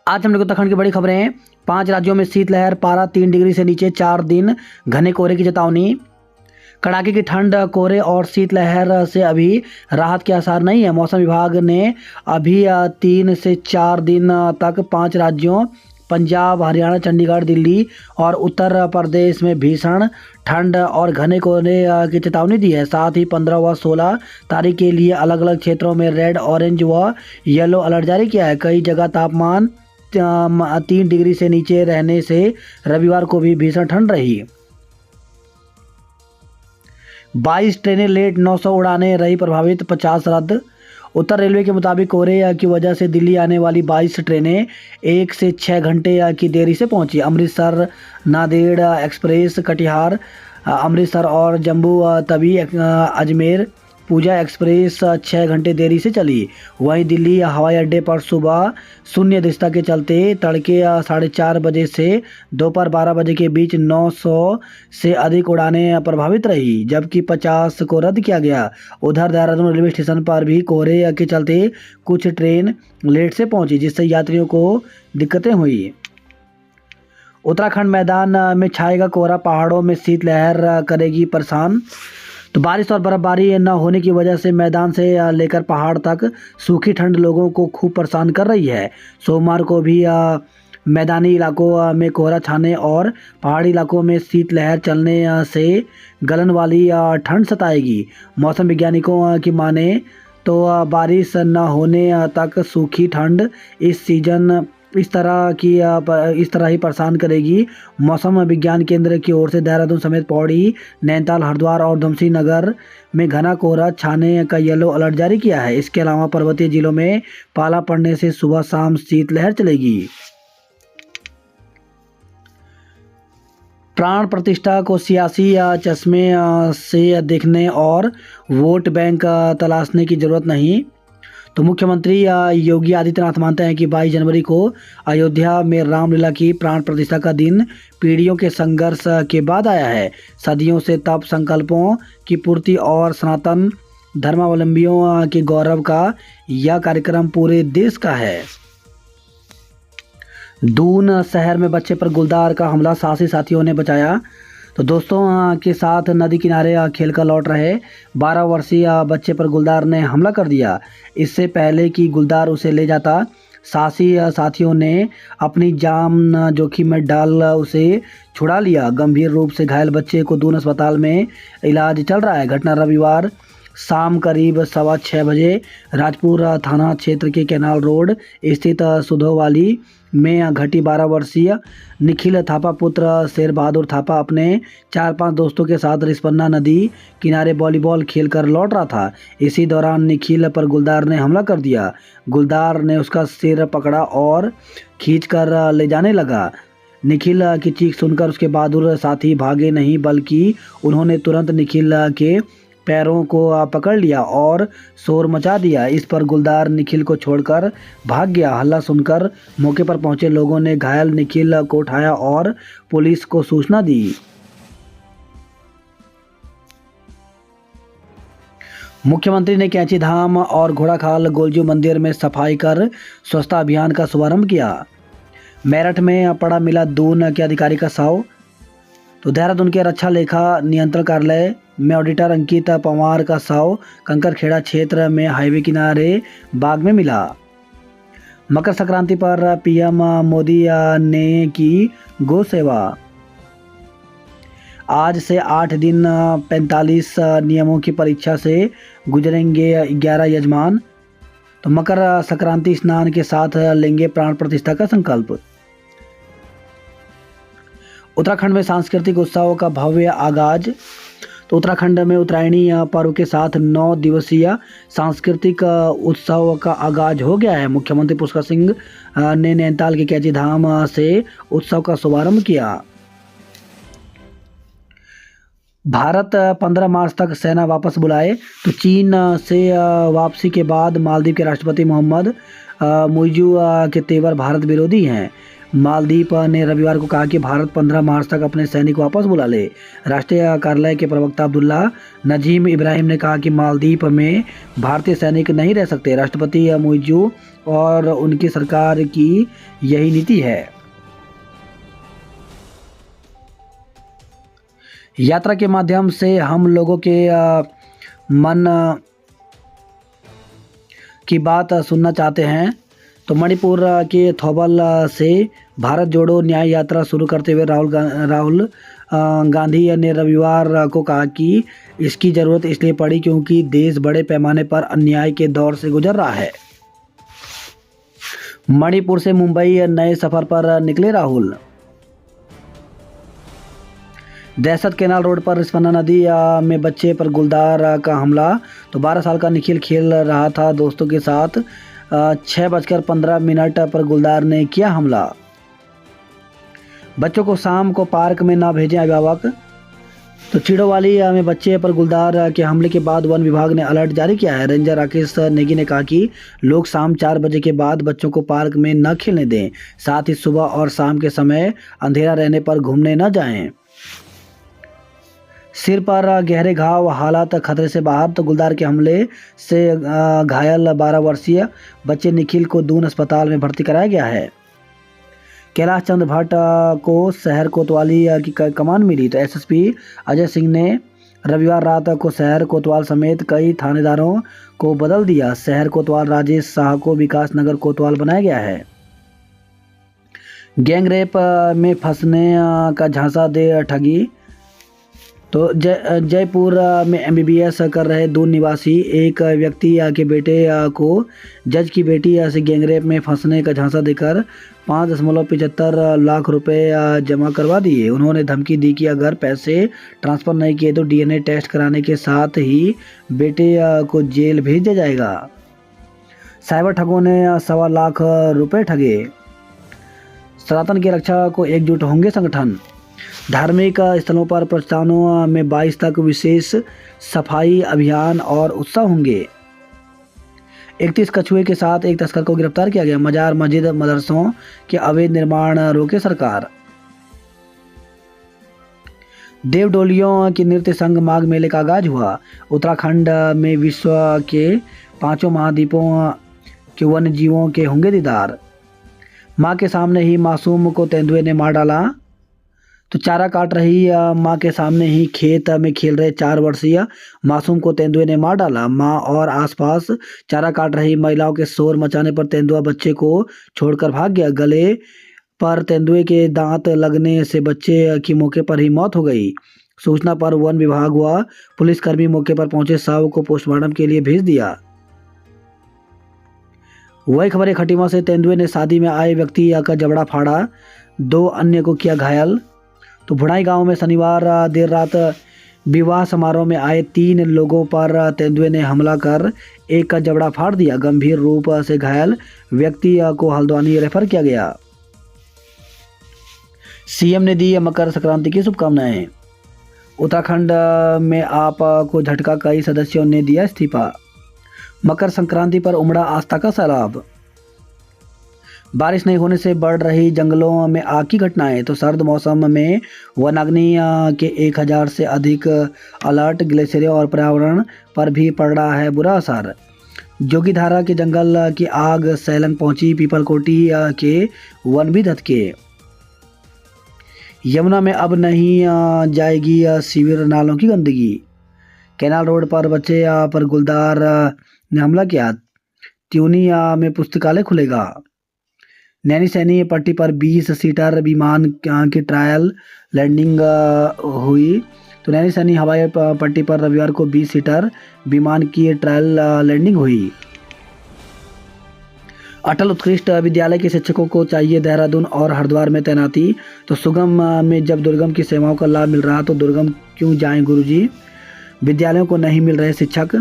आज हम लोग उत्तराखंड की बड़ी खबरें हैं। 5 राज्यों में शीतलहर, पारा 3 डिग्री से नीचे, 4 दिन घने कोहरे की चेतावनी। कड़ाके की ठंड, कोहरे और शीतलहर से अभी राहत के आसार नहीं है। मौसम विभाग ने अभी 3 से 4 दिन तक 5 राज्यों पंजाब, हरियाणा, चंडीगढ़, दिल्ली और उत्तर प्रदेश में भीषण ठंड और घने कोहरे की चेतावनी दी है। साथ ही 15 व 16 तारीख के लिए अलग अलग क्षेत्रों में रेड, ऑरेंज व येलो अलर्ट जारी किया है। कई जगह तापमान 3 डिग्री से नीचे रहने से रविवार को भी भीषण ठंड रही। 22 ट्रेनें लेट, 900 उड़ानें रही प्रभावित, 50 रद्द। उत्तर रेलवे के मुताबिक कोहरे की वजह से दिल्ली आने वाली 22 ट्रेनें 1 से 6 घंटे की देरी से पहुंची। अमृतसर नांदेड़ एक्सप्रेस, कटिहार अमृतसर और जम्मू तवी अजमेर पूजा एक्सप्रेस 6 घंटे देरी से चली। वहीं दिल्ली हवाई अड्डे पर सुबह शून्य दिशा के चलते तड़के 4:30 बजे से दोपहर 12 बजे के बीच 900 से अधिक उड़ानें प्रभावित रही, जबकि 50 को रद्द किया गया। उधर देहरादून रेलवे स्टेशन पर भी कोहरे के चलते कुछ ट्रेन लेट से पहुंची, जिससे यात्रियों को दिक्कतें हुई। उत्तराखंड मैदान में छाएगा कोहरा, पहाड़ों में शीतलहर करेगी परेशान। तो बारिश और बर्फबारी न होने की वजह से मैदान से लेकर पहाड़ तक सूखी ठंड लोगों को खूब परेशान कर रही है। सोमवार को भी मैदानी इलाकों में कोहरा छाने और पहाड़ी इलाकों में शीतलहर चलने से गलन वाली ठंड सताएगी। मौसम वैज्ञानिकों की माने तो बारिश न होने तक सूखी ठंड इस सीजन इस तरह ही परेशान करेगी। मौसम विज्ञान केंद्र की ओर से देहरादून समेत पौड़ी, नैनीताल, हरिद्वार और उधमसिंह नगर में घना कोहरा छाने का येलो अलर्ट जारी किया है। इसके अलावा पर्वतीय जिलों में पाला पड़ने से सुबह शाम शीतलहर चलेगी। प्राण प्रतिष्ठा को सियासी चश्मे से देखने और वोट बैंक तलाशने की जरूरत नहीं। तो मुख्यमंत्री योगी आदित्यनाथ मानते हैं कि 22 जनवरी को अयोध्या में रामलीला की प्राण प्रतिष्ठा का दिन पीढ़ियों के संघर्ष के बाद आया है। सदियों से तप, संकल्पों की पूर्ति और सनातन धर्मावलंबियों के गौरव का यह कार्यक्रम पूरे देश का है। दून शहर में बच्चे पर गुलदार का हमला, साहसी साथियों ने बचाया। तो दोस्तों के साथ नदी किनारे खेलकर लौट रहे 12 वर्षीय बच्चे पर गुलदार ने हमला कर दिया। इससे पहले कि गुलदार उसे ले जाता, साहसी साथियों ने अपनी जान जोखिम में डाल उसे छुड़ा लिया। गंभीर रूप से घायल बच्चे को दून अस्पताल में इलाज चल रहा है। घटना रविवार शाम करीब 6:15 बजे राजपुर थाना क्षेत्र के कैनाल रोड स्थित सुधोवाली में घटी। 12 वर्षीय निखिल थापा पुत्र शेर बहादुर थापा अपने 4-5 दोस्तों के साथ रिस्पन्ना नदी किनारे वॉलीबॉल खेलकर लौट रहा था। इसी दौरान निखिल पर गुलदार ने हमला कर दिया। गुलदार ने उसका सिर पकड़ा और खींचकर ले जाने लगा। निखिल की चीख सुनकर उसके बहादुर साथी भागे नहीं, बल्कि उन्होंने तुरंत निखिल के पैरों को पकड़ लिया और शोर मचा दिया। इस पर गुलदार निखिल को छोड़कर भाग गया। हल्ला सुनकर मौके पर पहुंचे लोगों ने घायल निखिल को उठाया और पुलिस को सूचना दी। मुख्यमंत्री ने कैंची धाम और घोड़ाखाल गोलजू मंदिर में सफाई कर स्वच्छता अभियान का शुभारंभ किया। मेरठ में पड़ा मिला दून के अधिकारी का शव। तो देहरादून के रक्षा लेखा नियंत्रण कार्यालय में ऑडिटर अंकित पवार का शव कंकरखेड़ा क्षेत्र में हाईवे किनारे बाग में मिला। मकर संक्रांति पर पीएम मोदी ने की गौ सेवा। आज से 8 दिन 45 नियमों की परीक्षा से गुजरेंगे 11 यजमान। तो मकर संक्रांति स्नान के साथ लेंगे प्राण प्रतिष्ठा का संकल्प। उत्तराखंड में सांस्कृतिक उत्सवों का भव्य आगाज। तो उत्तराखंड में उत्तरायणी पर्व के साथ 9 दिवसीय सांस्कृतिक उत्सव का आगाज हो गया है। मुख्यमंत्री पुष्कर सिंह ने नैनीताल के कैंची धाम से उत्सव का शुभारंभ किया। भारत 15 मार्च तक सेना वापस बुलाए। तो चीन से वापसी के बाद मालदीव के राष्ट्रपति मोहम्मद मुइजू के तेवर भारत विरोधी हैं। मालदीव ने रविवार को कहा कि भारत 15 मार्च तक अपने सैनिक वापस बुला ले। राष्ट्रीय कार्यालय के प्रवक्ता अब्दुल्ला नजीम इब्राहिम ने कहा कि मालदीव में भारतीय सैनिक नहीं रह सकते। राष्ट्रपति मुइज़्ज़ू और उनकी सरकार की यही नीति है। यात्रा के माध्यम से हम लोगों के मन की बात सुनना चाहते हैं। तो मणिपुर के थौबल से भारत जोड़ो न्याय यात्रा शुरू करते हुए राहुल गांधी ने रविवार को कहा कि इसकी ज़रूरत इसलिए पड़ी क्योंकि देश बड़े पैमाने पर अन्याय के दौर से गुजर रहा है। मणिपुर से मुंबई नए सफर पर निकले राहुल। दहशत केनाल रोड पर रिस्पना नदी में बच्चे पर गुलदार का हमला। तो 12 साल का निखिल खेल रहा था दोस्तों के साथ। 6:15 पर गुलदार ने किया हमला। बच्चों को शाम को पार्क में ना भेजें अभिभावक। तो चिड़ोवाली में बच्चे पर गुलदार के हमले के बाद वन विभाग ने अलर्ट जारी किया है। रेंजर राकेश नेगी ने कहा कि लोग शाम 4 बजे के बाद बच्चों को पार्क में न खेलने दें, साथ ही सुबह और शाम के समय अंधेरा रहने पर घूमने न जाएं। सिर पर गहरे घाव, हालात खतरे से बाहर। तो गुलदार के हमले से घायल 12 वर्षीय बच्चे निखिल को दून अस्पताल में भर्ती कराया गया है। कैलाश चंद्र भट्ट को शहर कोतवाली की कमान मिली। तो एसएसपी अजय सिंह ने रविवार रात को शहर कोतवाल समेत कई थानेदारों को बदल दिया। शहर कोतवाल राजेश शाह को विकास नगर कोतवाल बनाया गया है। गैंग रेप में फंसने का झांसा दे ठगी। तो जयपुर में एमबीबीएस कर रहे दून निवासी एक व्यक्ति के बेटे को जज की बेटी से गैंगरेप में फंसने का झांसा देकर 5.75 लाख रुपए जमा करवा दिए। उन्होंने धमकी दी कि अगर पैसे ट्रांसफ़र नहीं किए तो डीएनए टेस्ट कराने के साथ ही बेटे को जेल भेज दिया जाएगा। साइबर ठगों ने 1.25 लाख रुपए ठगे। सनातन की रक्षा को एकजुट होंगे संगठन। धार्मिक स्थलों पर प्रतिष्ठानों में 22 तक विशेष सफाई अभियान और उत्सव होंगे। 31 कछुए के साथ एक तस्कर को गिरफ्तार किया गया। मजार मस्जिद मदरसों के अवैध निर्माण रोके सरकार। देवडोलियों की नृत्य संघ माघ मेले का आगाज हुआ। उत्तराखंड में विश्व के 5 महाद्वीपों के वन्य जीवों के होंगे दीदार। माँ के सामने ही मासूम को तेंदुए ने मार डाला। तो चारा काट रही माँ के सामने ही खेत में खेल रहे 4 वर्षीय मासूम को तेंदुए ने मार डाला। माँ और आसपास चारा काट रही महिलाओं के शोर मचाने पर तेंदुआ बच्चे को छोड़कर भाग गया। गले पर तेंदुए के दांत लगने से बच्चे की मौके पर ही मौत हो गई। सूचना पर वन विभाग व पुलिसकर्मी मौके पर पहुंचे, शव को पोस्टमार्टम के लिए भेज दिया। वही खबर खटीमा से तेंदुए ने शादी में आए व्यक्ति का जबड़ा फाड़ा, 2 अन्य को किया घायल। तो भुड़ाई गांव में शनिवार देर रात विवाह समारोह में आए 3 लोगों पर तेंदुए ने हमला कर एक का जबड़ा फाड़ दिया। गंभीर रूप से घायल व्यक्ति को हल्द्वानी रेफर किया गया। सीएम ने दी मकर संक्रांति की शुभकामनाएं। उत्तराखंड में आप को झटका, कई सदस्यों ने दिया इस्तीफा। मकर संक्रांति पर उमड़ा आस्था का सैलाब। बारिश नहीं होने से बढ़ रही जंगलों में आग की घटनाएं। तो सर्द मौसम में वनाग्नि के 1000 से अधिक अलर्ट। ग्लेशियरों और पर्यावरण पर भी पड़ रहा है बुरा असर। जोगीधारा के जंगल की आग सैलन पहुंची। पीपलकोटी के वन भी धधके। यमुना में अब नहीं जाएगी सीवर नालों की गंदगी। कैनाल रोड पर बच्चे पर गुलदार ने हमला किया। त्यूनी में पुस्तकालय खुलेगा। नैनी सैनी पट्टी पर 20 सीटर विमान की ट्रायल लैंडिंग हुई। तो नैनी सैनी हवाई पट्टी पर रविवार को 20 सीटर विमान की ट्रायल लैंडिंग हुई। अटल उत्कृष्ट विद्यालय के शिक्षकों को चाहिए देहरादून और हरिद्वार में तैनाती। तो सुगम में जब दुर्गम की सेवाओं का लाभ मिल रहा तो दुर्गम क्यों जाएं गुरुजी। विद्यालयों को नहीं मिल रहे शिक्षक।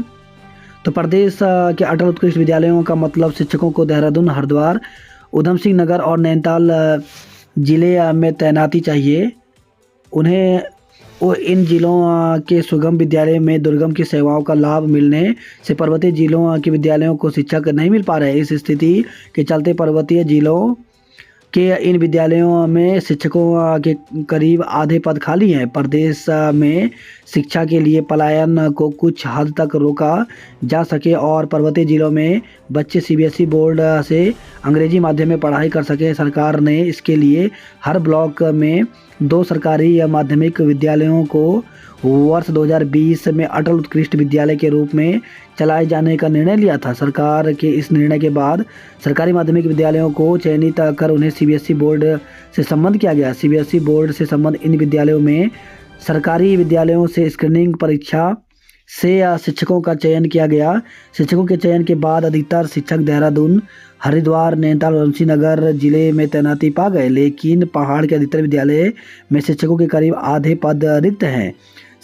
तो प्रदेश के अटल उत्कृष्ट विद्यालयों का मतलब शिक्षकों को देहरादून, हरिद्वार, उधम सिंह नगर और नैनीताल जिले में तैनाती चाहिए। उन्हें इन जिलों के सुगम विद्यालय में दुर्गम की सेवाओं का लाभ मिलने से पर्वतीय जिलों के विद्यालयों को शिक्षक नहीं मिल पा रहे। इस स्थिति के चलते पर्वतीय जिलों कि इन विद्यालयों में शिक्षकों के करीब आधे पद खाली हैं। प्रदेश में शिक्षा के लिए पलायन को कुछ हद तक रोका जा सके और पर्वतीय जिलों में बच्चे सीबीएसई बोर्ड से अंग्रेजी माध्यम में पढ़ाई कर सकें, सरकार ने इसके लिए हर ब्लॉक में 2 सरकारी माध्यमिक विद्यालयों को वर्ष 2020 में अटल उत्कृष्ट विद्यालय के रूप में चलाए जाने का निर्णय लिया था। सरकार के इस निर्णय के बाद सरकारी माध्यमिक विद्यालयों को चयनित कर उन्हें सीबीएसई बोर्ड से संबद्ध किया गया। सीबीएसई बोर्ड से संबद्ध इन विद्यालयों में सरकारी विद्यालयों से स्क्रीनिंग परीक्षा से शिक्षकों का चयन किया गया। शिक्षकों के चयन के बाद अधिकतर शिक्षक देहरादून, हरिद्वार, नैनीताल और वंशीनगर जिले में तैनाती पा गए, लेकिन पहाड़ के अधिकतर विद्यालय में शिक्षकों के करीब आधे पद रिक्त हैं।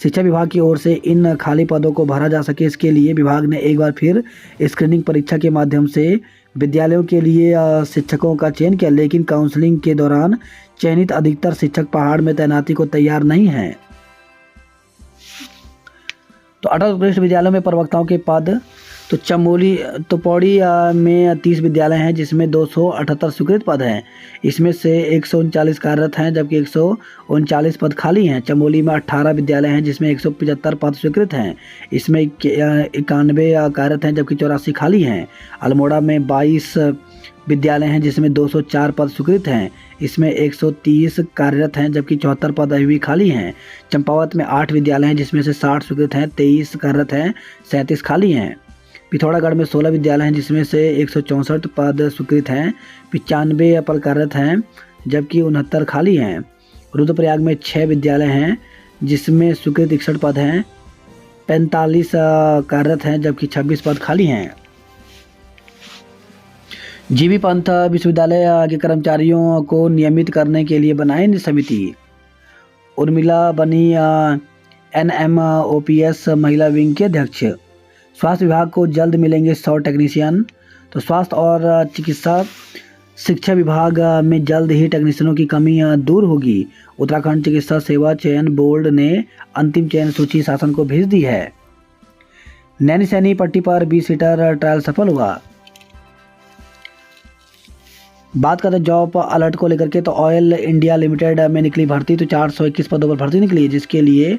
शिक्षा विभाग की ओर से इन खाली पदों को भरा जा सके, इसके लिए विभाग ने एक बार फिर स्क्रीनिंग परीक्षा के माध्यम से विद्यालयों के लिए शिक्षकों का चयन किया, लेकिन काउंसलिंग के दौरान चयनित अधिकतर शिक्षक पहाड़ में तैनाती को तैयार नहीं हैं। तो अटल उत्कृष्ट विद्यालयों में प्रवक्ताओं के पद तो पौड़ी में 30 विद्यालय हैं जिसमें 278 स्वीकृत पद हैं। इसमें से 139 कार्यरत हैं जबकि 139 पद खाली हैं। चमोली में 18 विद्यालय हैं जिसमें 175 पद स्वीकृत हैं। इसमें 91 कार्यरत हैं जबकि 84 खाली हैं। अल्मोड़ा में 22 विद्यालय हैं जिसमें 204 पद स्वीकृत हैं। इसमें 130 कार्यरत हैं जबकि 74 पद अभी भी खाली हैं। चंपावत में 8 विद्यालय हैं जिसमें से 60 स्वीकृत हैं, 23 कार्यरत हैं, 37 खाली हैं। पिथौरागढ़ में 16 विद्यालय हैं जिसमें से 164 पद स्वीकृत हैं, 95 पद कार्यरत हैं जबकि 69 खाली हैं। रुद्रप्रयाग में 6 विद्यालय हैं जिसमें स्वीकृत 61 पद हैं, 45 कार्यरत हैं जबकि 26 पद खाली हैं। जीबी पंत विश्वविद्यालय के कर्मचारियों को नियमित करने के लिए बनाई समिति। उर्मिला बनी NMOPS महिला विंग के अध्यक्ष। स्वास्थ्य विभाग को जल्द मिलेंगे 100 टेक्नीशियन। तो स्वास्थ्य और चिकित्सा शिक्षा विभाग में जल्द ही टेक्नीशियनों की कमी दूर होगी। उत्तराखंड चिकित्सा सेवा चयन बोर्ड ने अंतिम चयन सूची शासन को भेज दी है। नैनीसैनी पट्टी पर 20 सीटर ट्रायल सफल हुआ। बात करते हैं जॉब अलर्ट को लेकर के, तो ऑयल इंडिया लिमिटेड में निकली भर्ती, तो 421 पदों पर भर्ती निकली है जिसके लिए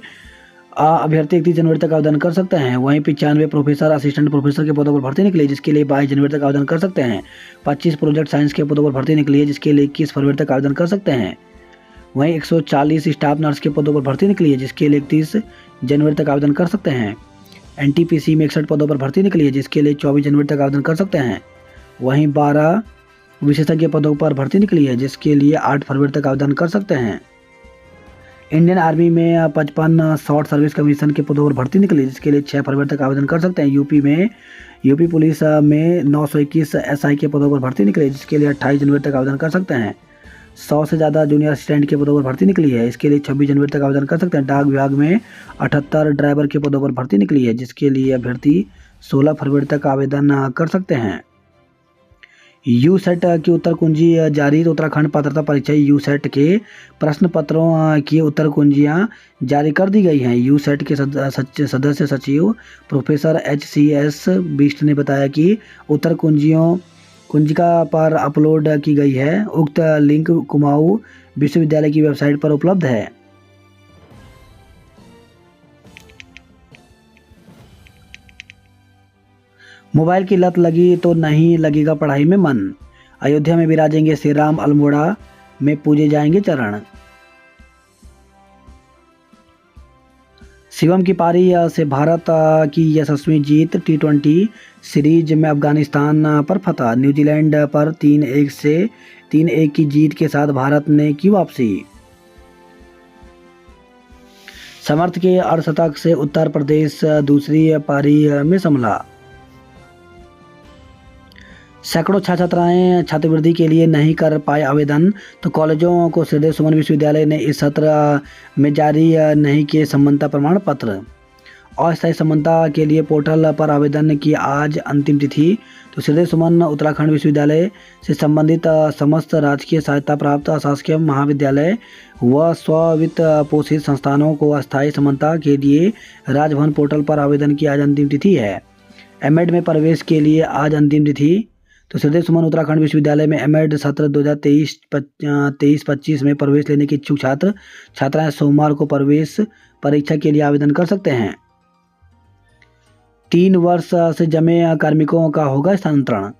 अभ्यर्थी 31 जनवरी तक आवेदन कर सकते हैं। वहीं 95 प्रोफेसर, असिस्टेंट प्रोफेसर के पदों पर भर्ती निकली जिसके लिए 22 जनवरी तक आवेदन कर सकते हैं। 25 प्रोजेक्ट साइंस के पदों पर भर्ती निकली है जिसके लिए 21 फरवरी तक आवेदन कर सकते हैं। वहीं 140 स्टाफ नर्स के पदों पर भर्ती निकली है जिसके लिए 31 जनवरी तक आवेदन कर सकते हैं। NTPC में 61 पदों पर भर्ती निकली है जिसके लिए 24 जनवरी तक आवेदन कर सकते हैं। वहीं 12 विशेषज्ञ पदों पर भर्ती निकली है जिसके लिए 8 फरवरी तक आवेदन कर सकते हैं। इंडियन आर्मी में 55 शॉर्ट सर्विस कमीशन के पदों पर भर्ती निकली जिसके लिए 6 फरवरी तक आवेदन कर सकते हैं। यूपी पुलिस में 921 SI के पदों पर भर्ती निकली जिसके लिए 28 जनवरी तक आवेदन कर सकते हैं। 100 से ज़्यादा जूनियर असिस्टेंट के पदों पर भर्ती निकली है, इसके लिए 26 जनवरी तक आवेदन कर सकते हैं। डाक विभाग में 78 ड्राइवर के पदों पर भर्ती निकली है जिसके लिए अभ्यर्थी 16 फरवरी तक आवेदन कर सकते हैं। यूसेट की उत्तर कुंजी जारी। तो उत्तराखंड पात्रता परीक्षा यूसेट के प्रश्न पत्रों की उत्तर कुंजियाँ जारी कर दी गई हैं। यूसेट के सदस्य सचिव प्रोफेसर HCS बिष्ट ने बताया कि उत्तर कुंजिका पर अपलोड की गई है। उक्त लिंक कुमाऊं विश्वविद्यालय की वेबसाइट पर उपलब्ध है। मोबाइल की लत लगी तो नहीं लगेगा पढ़ाई में मन। अयोध्या में विराजेंगे श्री राम, अल्मोड़ा में पूजे जाएंगे चरण। शिवम की पारी से भारत की यशस्वी जीत। T20 सीरीज में अफगानिस्तान पर फतह। न्यूजीलैंड पर 3-1 की जीत के साथ भारत ने की वापसी। समर्थ के अर्धशतक से उत्तर प्रदेश दूसरी पारी में संभला। सैकड़ों छात्राएं छात्रवृत्ति के लिए नहीं कर पाए आवेदन। तो कॉलेजों को हृदय सुमन विश्वविद्यालय ने इस सत्र में जारी नहीं किए संबंधता प्रमाण पत्र। अस्थायी संबंधता के लिए पोर्टल पर आवेदन की आज अंतिम तिथि। तो हृदय सुमन उत्तराखंड विश्वविद्यालय से संबंधित समस्त राजकीय सहायता प्राप्त अशासकीय महाविद्यालय व स्ववित्त पोषित संस्थानों को अस्थायी संबंधता के लिए राजभवन पोर्टल पर आवेदन की आज अंतिम तिथि है। एमएड में प्रवेश के लिए आज अंतिम तिथि। तो श्रीदेव सुमन उत्तराखंड विश्वविद्यालय में एमएड सत्र 2023-25 में प्रवेश लेने के इच्छुक छात्र छात्राएं सोमवार को प्रवेश परीक्षा के लिए आवेदन कर सकते हैं। 3 वर्ष से जमे कार्मिकों का होगा स्थानांतरण।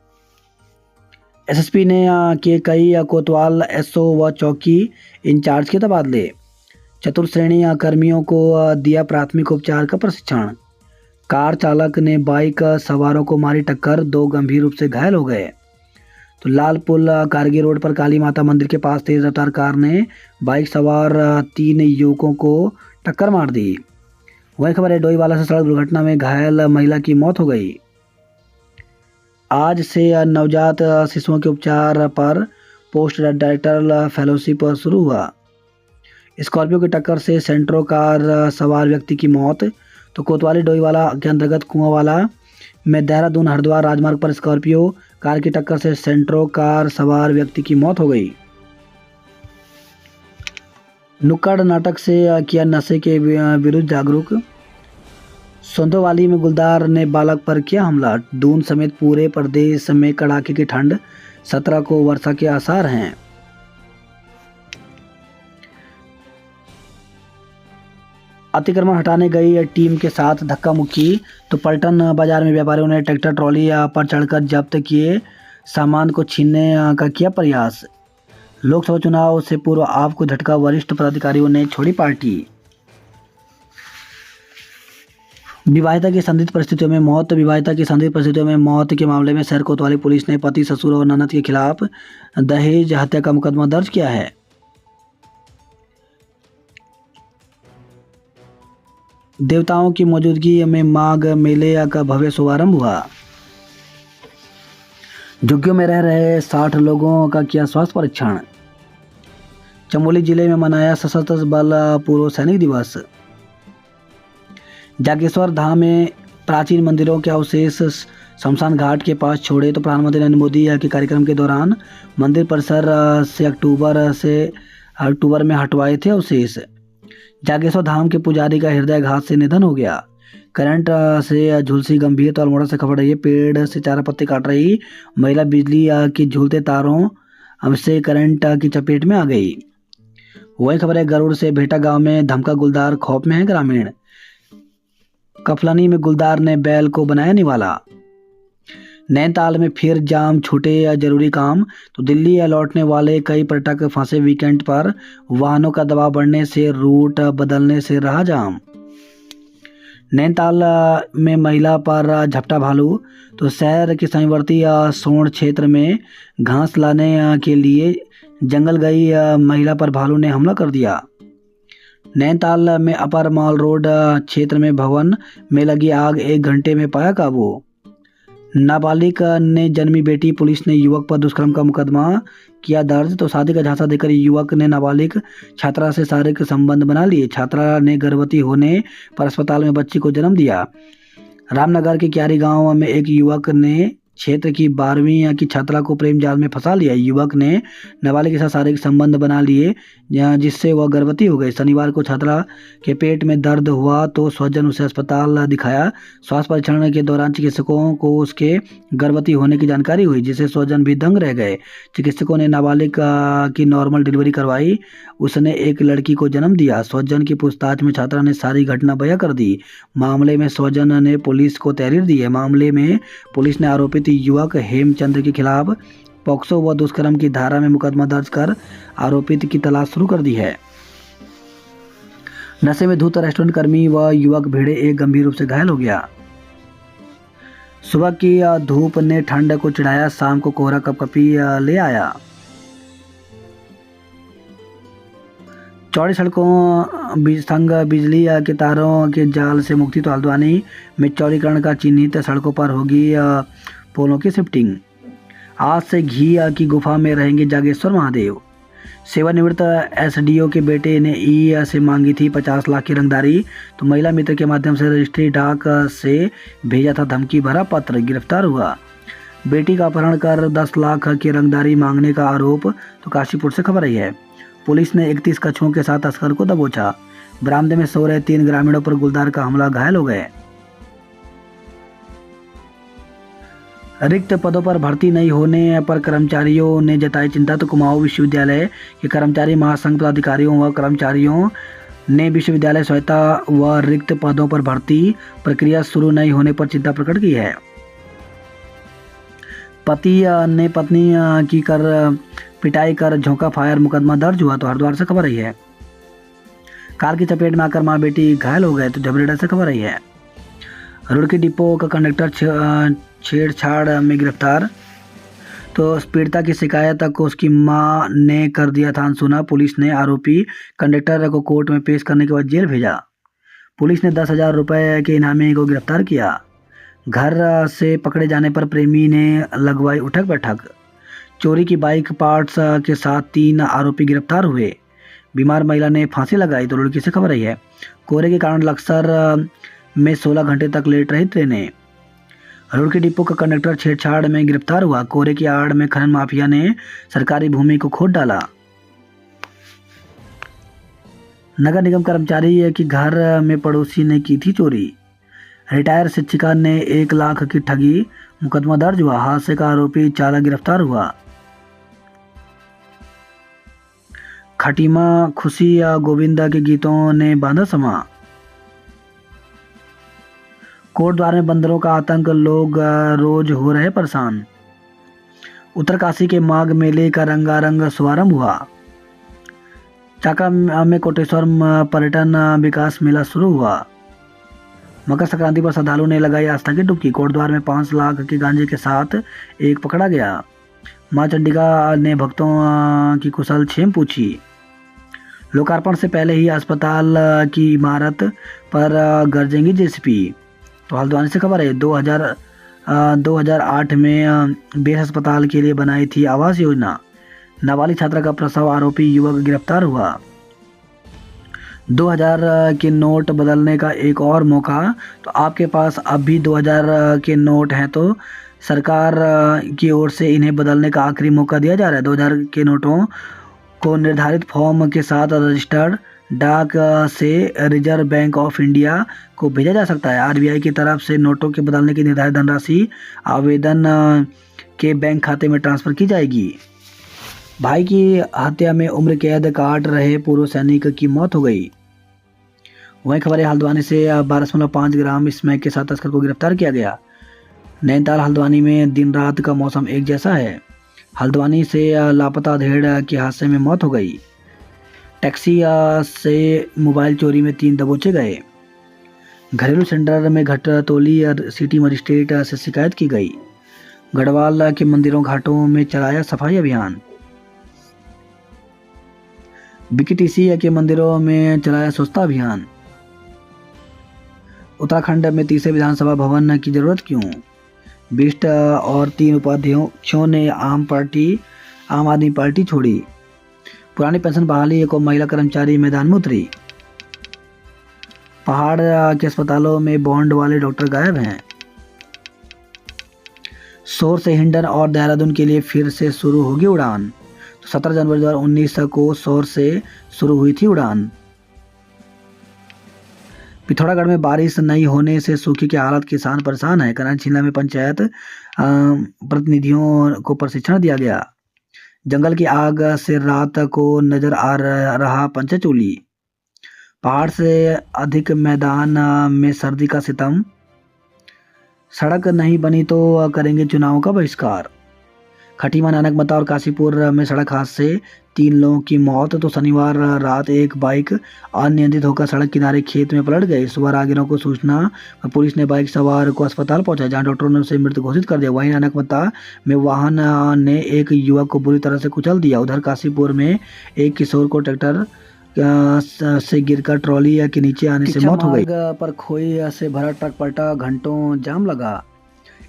एसएसपी ने किए कई कोतवाल एसओ व चौकी इंचार्ज के तबादले। चतुर्थ श्रेणी कर्मियों को दिया प्राथमिक उपचार का प्रशिक्षण। कार चालक ने बाइक सवारों को मारी टक्कर, 2 गंभीर रूप से घायल हो गए। तो लाल पुल कारगिल रोड पर काली माता मंदिर के पास तेज रफ्तार कार ने बाइक सवार 3 युवकों को टक्कर मार दी। वही खबर है डोईवाला से सड़क दुर्घटना में घायल महिला की मौत हो गई। आज से नवजात शिशुओं के उपचार पर पोस्ट डायरेक्टर फेलोशिप शुरू हुआ। स्कॉर्पियो की टक्कर से सेंट्रो कार सवार व्यक्ति की मौत। तो कोतवाली डोईवाला के अंतर्गत कुआंवाला में देहरादून हरिद्वार राजमार्ग पर स्कॉर्पियो कार की टक्कर से सेंट्रो कार सवार व्यक्ति की मौत हो गई। नुक्कड़ नाटक से किया नशे के विरुद्ध जागरूक। सोंधोवाली में गुलदार ने बालक पर किया हमला। दून समेत पूरे प्रदेश में कड़ाके की ठंड, 17 को वर्षा के आसार हैं। अतिक्रमण हटाने गई टीम के साथ धक्का मुक्की। तो पलटन बाजार में व्यापारियों ने ट्रैक्टर ट्रॉली पर चढ़कर जब्त किए सामान को छीनने का किया प्रयास। लोकसभा चुनाव से पूर्व आपको झटका, वरिष्ठ पदाधिकारियों ने छोड़ी पार्टी। विवाहिता की संदिग्ध परिस्थितियों में मौत। विवाहिता की संदिग्ध परिस्थितियों में मौत के मामले में शहर कोतवाली पुलिस ने पति, ससुर और ननद के खिलाफ दहेज हत्या का मुकदमा दर्ज किया है। देवताओं की मौजूदगी में माघ मेले का भव्य शुभारंभ हुआ। झुग्गियों में रह रहे 60 लोगों का किया स्वास्थ्य परीक्षण। चमोली जिले में मनाया सशस्त्र बल पूर्व सैनिक दिवस। जागेश्वर धाम में प्राचीन मंदिरों के अवशेष शमशान घाट के पास छोड़े। तो प्रधानमंत्री नरेंद्र मोदी के कार्यक्रम के दौरान मंदिर परिसर से अक्टूबर में हटवाए थे अवशेष। जागेश्वर धाम के पुजारी का हृदयघात से निधन हो गया। करंट से झुलसी गंभीर। तो अल्मोड़ा से खबर रही है, पेड़ से चारा पत्ते काट रही महिला बिजली के झूलते तारों से करंट की चपेट में आ गई। वही खबर है गरुड़ से, भेटा गांव में धमका गुलदार, खौफ में है ग्रामीण। कफलानी में गुलदार ने बैल को बनाया निवाला। नैनीताल में फिर जाम, छूटे जरूरी काम। तो दिल्ली लौटने वाले कई पर्यटक फंसे वीकेंड पर। वाहनों का दबाव बढ़ने से रूट बदलने से रहा जाम। नैनीताल में महिला पर झपटा भालू। तो शहर के समीपवर्ती सोंड क्षेत्र में घास लाने के लिए जंगल गई महिला पर भालू ने हमला कर दिया। नैनीताल में अपर मॉल रोड क्षेत्र में भवन में लगी आग 1 घंटे में पाया काबू। नाबालिग ने जन्मी बेटी, पुलिस ने युवक पर दुष्कर्म का मुकदमा किया दर्ज। तो शादी का झांसा देकर युवक ने नाबालिग छात्रा से शारीरिक संबंध बना लिए। छात्रा ने गर्भवती होने पर अस्पताल में बच्ची को जन्म दिया। रामनगर के क्यारी गांव में एक युवक ने क्षेत्र की 12वीं की छात्रा को प्रेम जाल में फंसा लिया। युवक ने नाबालिग के साथ शारीरिक संबंध बना लिए जिससे वह गर्भवती हो गई। शनिवार को छात्रा के पेट में दर्द हुआ तो स्वजन उसे अस्पताल दिखाया। स्वास्थ्य परीक्षण के दौरान चिकित्सकों को उसके गर्भवती होने की जानकारी हुई, जिससे स्वजन भी दंग रह गए। चिकित्सकों ने नाबालिग की नॉर्मल डिलीवरी करवाई। उसने एक लड़की को जन्म दिया। स्वजन की पूछताछ में छात्रा ने सारी घटना बयां कर दी। मामले में स्वजन ने पुलिस को तहरीर दी है। मामले में पुलिस ने आरोपित युवक हेमचंद्र के खिलाफ पॉक्सो व दुष्कर्म की धारा में मुकदमा दर्ज कर आरोपित की तलाश शुरू कर दी है। नशे में धुत रेस्टोरेंट कर्मी व युवक भिड़े, एक गंभीर रूप से घायल हो गया। सुबह की धूप ने ठंड को चिढ़ाया, शाम को कोहरा कपकपी ले आया। चौड़ी सड़कों संग बिजली के तारों के जाल से मुक्ति। तो हल्द्वानी में चौड़ीकरण का चिन्हित सड़कों पर होगी पोलों की शिफ्टिंग। आज से घी की गुफा में रहेंगे जागेश्वर महादेव। सेवानिवृत्त एसडीओ के बेटे ने ई से मांगी थी 50 लाख की रंगदारी। तो महिला मित्र के माध्यम से रजिस्ट्री डाक से भेजा था धमकी भरा पत्र, गिरफ्तार हुआ। बेटी का अपहरण कर 10 लाख की रंगदारी मांगने का आरोप। तो काशीपुर से खबर आई है, पुलिस ने 31 कछुओं के साथ तस्कर को दबोचा। बरामदे में सो रहे 3 ग्रामीणों पर गुलदार का हमला, घायल हो गए। रिक्त पदों पर भर्ती नहीं होने पर कर्मचारियों ने जताई चिंता। तो कुमाऊं विश्वविद्यालय के कर्मचारी महासंघ पदाधिकारियों व कर्मचारियों ने विश्वविद्यालय स्वायत्ता व रिक्त पदों पर भर्ती प्रक्रिया शुरू नहीं होने पर चिंता प्रकट की है। पति ने पत्नी की कर पिटाई कर झोंका फायर, मुकदमा दर्ज हुआ। तो हरिद्वार से खबर आई है। कार की चपेट में आकर मां बेटी घायल हो गए। तो झबरेड़ा से खबर आई है। रुड़की डिपो का कंडक्टर छेड़छाड़ में गिरफ्तार। तो पीड़िता की शिकायत को उसकी मां ने कर दिया था अनसुना। पुलिस ने आरोपी कंडक्टर को कोर्ट में पेश करने के बाद जेल भेजा। पुलिस ने 10,000 रुपये के इनामी को गिरफ्तार किया। घर से पकड़े जाने पर प्रेमी ने लगवाई उठक बैठक। चोरी की बाइक पार्ट्स के साथ 3 आरोपी गिरफ्तार हुए। बीमार महिला ने फांसी लगाई। तो लड़की से खबर आई है। कोहरे के कारण लक्सर में 16 घंटे तक लेट रही ट्रेनें। रुड़की डिपो का कंडक्टर छेड़छाड़ में गिरफ्तार हुआ। कोहरे की आड़ में खनन माफिया ने सरकारी भूमि को खोद डाला। नगर निगम कर्मचारी की घर में पड़ोसी ने की थी चोरी। रिटायर शिक्षिका ने 1 लाख की ठगी, मुकदमा दर्ज हुआ। हादसे का आरोपी चालक गिरफ्तार हुआ। खटीमा खुशी या गोविंदा के गीतों ने बांधा समा। कोट द्वार में बंदरों का आतंक, लोग रोज हो रहे परेशान। उत्तरकाशी के माघ मेले का रंगारंग शुभारंभ हुआ। चाका में कोटेश्वर पर्यटन विकास मेला शुरू हुआ। मकर संक्रांति पर श्रद्धालुओं ने लगाई आस्था की डुबकी। कोटद्वार में 5 लाख के गांजे के साथ एक पकड़ा गया। मां चंडिका ने भक्तों की कुशल क्षेम पूछी। लोकार्पण से पहले ही अस्पताल की इमारत पर गरजेंगी जेसीबी। तो हल्द्वानी से खबर है। 2008 में बेस अस्पताल के लिए बनाई थी आवास योजना। नाबालिग छात्रा का प्रसव, आरोपी युवक गिरफ्तार हुआ। 2000 के नोट बदलने का एक और मौका। तो आपके पास अब भी 2000 के नोट हैं तो सरकार की ओर से इन्हें बदलने का आखिरी मौका दिया जा रहा है। 2000 के नोटों को निर्धारित फॉर्म के साथ रजिस्टर्ड डाक से रिजर्व बैंक ऑफ इंडिया को भेजा जा सकता है। आरबीआई की तरफ से नोटों के बदलने की निर्धारित धनराशि आवेदन के बैंक खाते में ट्रांसफर की जाएगी। भाई की हत्या में उम्र कैद काट रहे पूर्व सैनिक की मौत हो गई। वहीं खबर है हल्द्वानी से 12.5 ग्राम स्मैक के साथ तस्कर को गिरफ्तार किया गया। नैनीताल हल्द्वानी में दिन रात का मौसम एक जैसा है। हल्द्वानी से लापता धेड़ के हादसे में मौत हो गई। टैक्सी से मोबाइल चोरी में 3 दबोचे गए। घरेलू सेंटर में घटतोली सिटी मजिस्ट्रेट से शिकायत की गई। गढ़वाल के मंदिरों घाटों में चलाया सफाई अभियान। बीकेटीसी के मंदिरों में चलाया स्वच्छता अभियान। उत्तराखंड में तीसरे विधानसभा भवन की जरूरत क्यों? बिष्ट और 3 उपाध्यक्षों ने आम आदमी पार्टी छोड़ी। पुरानी पेंशन बहाली को महिला कर्मचारी मैदान में उतरी। पहाड़ के अस्पतालों में बॉन्ड वाले डॉक्टर गायब हैं। शोर से हिंडन और देहरादून के लिए फिर से शुरू होगी उड़ान। तो 17 जनवरी 2019 को शोर से शुरू हुई थी उड़ान। पिथौरागढ़ में बारिश नहीं होने से सूखे की हालत, किसान परेशान है। कनाछिला में पंचायत प्रतिनिधियों को प्रशिक्षण दिया गया। जंगल की आग से रात को नजर आ रहा पंचचूली। पहाड़ से अधिक मैदान में सर्दी का सितम। सड़क नहीं बनी तो करेंगे चुनाव का बहिष्कार। खटीमा, नानकमता और काशीपुर में सड़क हादसे, 3 लोगों की मौत। तो शनिवार रात एक बाइक अनियंत्रित होकर सड़क किनारे खेत में पलट गई। सुबह राहगीरों को सूचना पर पुलिस ने बाइक सवार को अस्पताल पहुंचाया, जहां डॉक्टरों ने उसे मृत घोषित कर दिया। वहीं नानकमता में वाहन ने एक युवक को बुरी तरह से कुचल दिया। उधर काशीपुर में एक किशोर को ट्रैक्टर से गिरकर ट्रॉली के नीचे आने से मौत हो गई। पर खोई से भरा ट्रक पलटा, घंटों जाम लगा।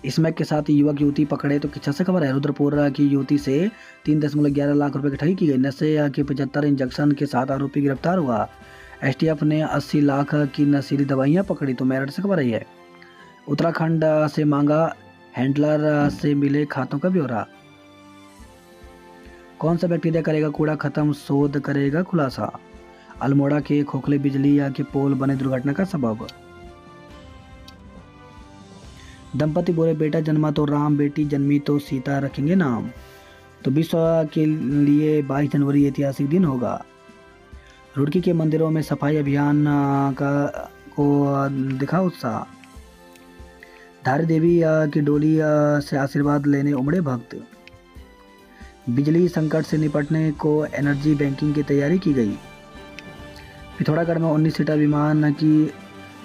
इसमें के साथ युवक युवती पकड़े। तो किच्छा से खबर है। रुद्रपुर की युवती से 3.11 लाख रुपए की ठगी की गई। नशे के 75 इंजेक्शन के साथ आरोपी गिरफ्तार हुआ। एसटीएफ ने 80 लाख की नशीली दवाइयां पकड़ी। तो मेरठ से खबर आई है। उत्तराखंड से मांगा हैंडलर से मिले खातों का ब्यौरा। कौन सा बैक्टीरिया करेगा कूड़ा खत्म, शोध करेगा खुलासा। अल्मोड़ा के खोखले बिजली के पोल बने दुर्घटना का सबब। दंपति बोले बेटा जन्मा तो राम, बेटी जन्मी तो सीता, रखेंगे नाम। तो विश्व के लिए 22 जनवरी ऐतिहासिक दिन होगा। रुड़की के मंदिरों में सफाई अभियान को दिखा उत्साह। धारी देवी की डोली से आशीर्वाद लेने उमड़े भक्त। बिजली संकट से निपटने को एनर्जी बैंकिंग की तैयारी की गई। पिथौरागढ़ में 19 सीटर विमान की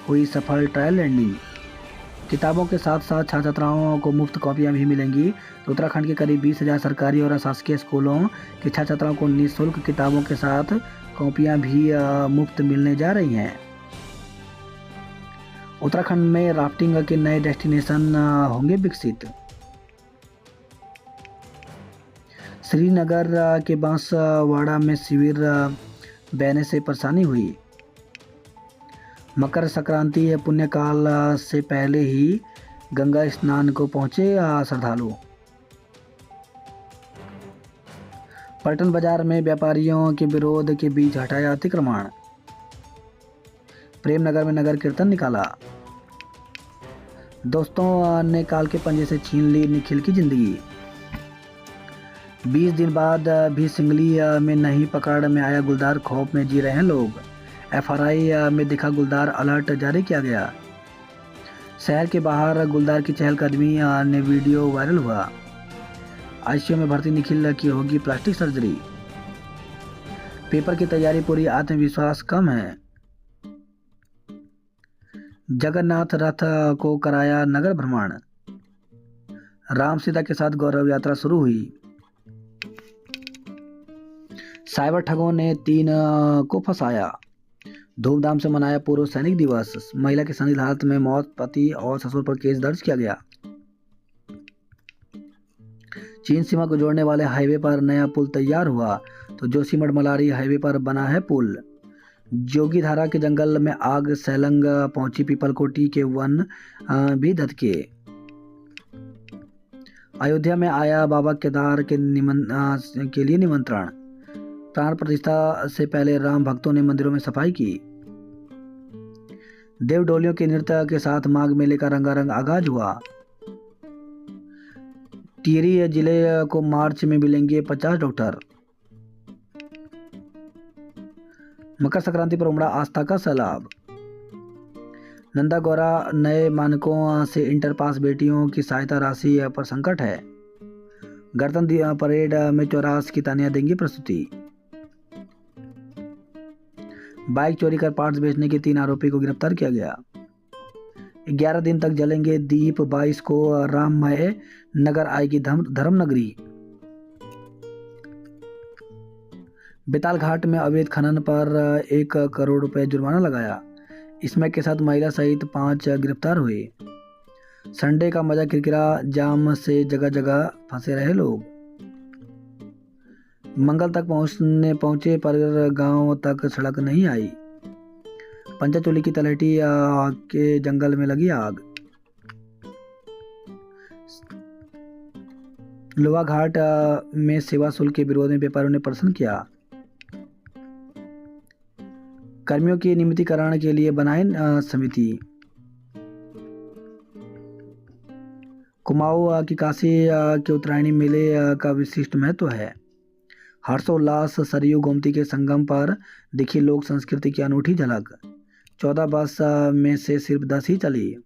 हुई सफल ट्रायल लैंडिंग। किताबों के साथ साथ छात्र छात्राओं को मुफ्त कॉपियां भी मिलेंगी। तो उत्तराखंड के करीब 20,000 सरकारी और अशासकीय स्कूलों के छात्र छात्राओं को निःशुल्क किताबों के साथ कॉपियां भी मुफ्त मिलने जा रही हैं। उत्तराखंड में राफ्टिंग के नए डेस्टिनेशन होंगे विकसित। श्रीनगर के बांसवाड़ा में शिविर बहने से परेशानी हुई। मकर संक्रांति पुण्यकाल से पहले ही गंगा स्नान को पहुंचे श्रद्धालु। पलटन बाजार में व्यापारियों के विरोध के बीच हटाया अतिक्रमण। प्रेमनगर में नगर कीर्तन निकाला। दोस्तों ने काल के पंजे से छीन ली निखिल की जिंदगी। 20 दिन बाद भी सिंगली में नहीं पकड़ में आया गुलदार, खौफ में जी रहे हैं लोग। एफआरआई में दिखा गुलदार, अलर्ट जारी किया गया। शहर के बाहर गुलदार की चहलकदमी ने वीडियो वायरल हुआ। आईसीयू में भर्ती निखिल की होगी प्लास्टिक सर्जरी। पेपर की तैयारी पूरी, आत्मविश्वास कम है। जगन्नाथ रथ को कराया नगर भ्रमण। राम सीता के साथ गौरव यात्रा शुरू हुई। साइबर ठगों ने 3 को फंसाया। धूमधाम से मनाया पूर्व सैनिक दिवस। महिला की संदिग्ध हालत में मौत, पति और ससुर पर केस दर्ज किया गया। चीन सीमा को जोड़ने वाले हाईवे पर नया पुल तैयार हुआ। तो जोशीमठ मलारी हाईवे पर बना है पुल। जोगीधारा के जंगल में आग, सैलंग पहुंची पीपलकोटी के वन भी धधके। अयोध्या में आया बाबा केदार के लिए निमंत्रण। प्राण प्रतिष्ठा से पहले राम भक्तों ने मंदिरों में सफाई की। देव डोलियों के नृत्य के साथ माघ मेले का रंगारंग आगाज हुआ। टिहरी जिले को मार्च में मिलेंगे 50 डॉक्टर। मकर संक्रांति पर उमड़ा आस्था का सैलाब। नंदा गौरा नए मानकों से इंटर पास बेटियों की सहायता राशि पर संकट है। गणतंत्र परेड में 84 की तानियां देंगी प्रस्तुति। बाइक चोरी कर पार्ट्स बेचने के 3 आरोपी को गिरफ्तार किया गया। 11 दिन तक जलेंगे दीप, 22 को राममय नगर आएगी धर्मनगरी। बेताल घाट में अवैध खनन पर 1 करोड़ रुपए जुर्माना लगाया। इसमें के साथ महिला सहित 5 गिरफ्तार हुए। संडे का मजा किरकिरा, जाम से जगह जगह फंसे रहे लोग। मंगल तक पहुंचे पर गांव तक सड़क नहीं आई। पंचाचोली की तलहटी के जंगल में लगी आग। लोहा घाट में सेवा शुल्क के विरोध में व्यापारियों ने प्रदर्शन किया। कर्मियों के नियमितीकरण के लिए बनाए समिति। कुमाऊं की काशी के उत्तरायणी मेले का विशिष्ट महत्व है। हर्षोल्लास, सरयू गोमती के संगम पर दिखी लोक संस्कृति की अनूठी झलक। 14 बस में से सिर्फ 10 ही चली।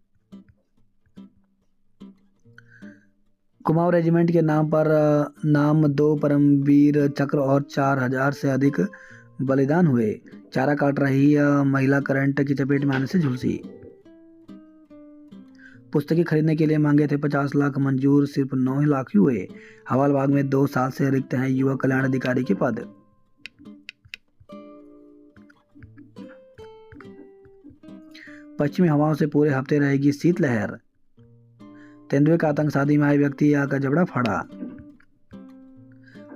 कुमाऊं रेजिमेंट के नाम पर 2 परमवीर चक्र और 4000 से अधिक बलिदान हुए। चारा काट रही महिला करंट की चपेट में आने से झुलसी। पुस्तकें खरीदने के लिए मांगे थे 50 लाख, मंजूर सिर्फ 9 लाख ही हुए। हवाला विभाग में 2 साल से रिक्त हैं युवा कल्याण अधिकारी के पद। पश्चिमी हवाओं से पूरे हफ्ते रहेगी शीतलहर। तेंदुए का आतंक, शादी में आए व्यक्ति का जबड़ा फाड़ा।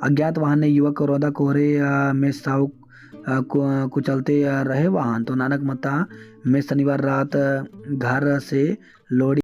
अज्ञात वाहन ने युवक को रौदा, कोहरे में साव कुचलते रहे वाहन। तो नानक मत्ता में शनिवार रात घर से लोहड़ी